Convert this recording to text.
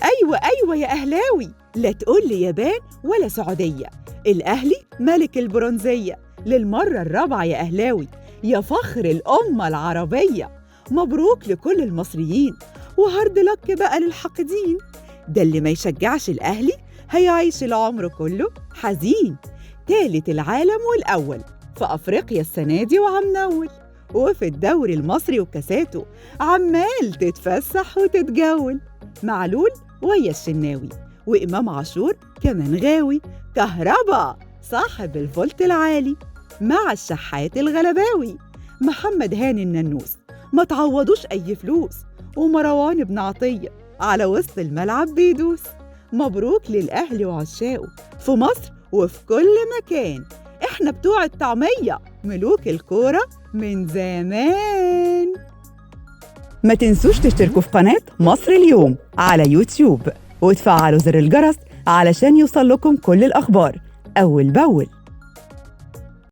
أيوة يا أهلاوي، لا تقول لي يابان ولا سعودية. الأهلي ملك البرونزية للمرة الرابعة يا أهلاوي، يا فخر الأمة العربية. مبروك لكل المصريين، وهارد لك بقى للحاقدين. ده اللي ما يشجعش الأهلي هيعيش العمر كله حزين. تالت العالم والأول في أفريقيا السنة دي وعمنول، وفي الدوري المصري وكاساته عمال تتفسح وتتجول. معلول ويا الشناوي، وإمام عاشور كمان غاوي. كهربا صاحب الفولت العالي مع الشحات الغلباوي. محمد هاني الننوس ما تعوضوش أي فلوس، ومروان بن عطية على وسط الملعب بيدوس. مبروك للأهلي وعشاقه في مصر وفي كل مكان. إحنا بتوع الطعمية، ملوك الكورة من زمان. ما تنسوش تشتركوا في قناة مصر اليوم على يوتيوب، وتفعلوا زر الجرس علشان يوصل لكم كل الأخبار أول بأول.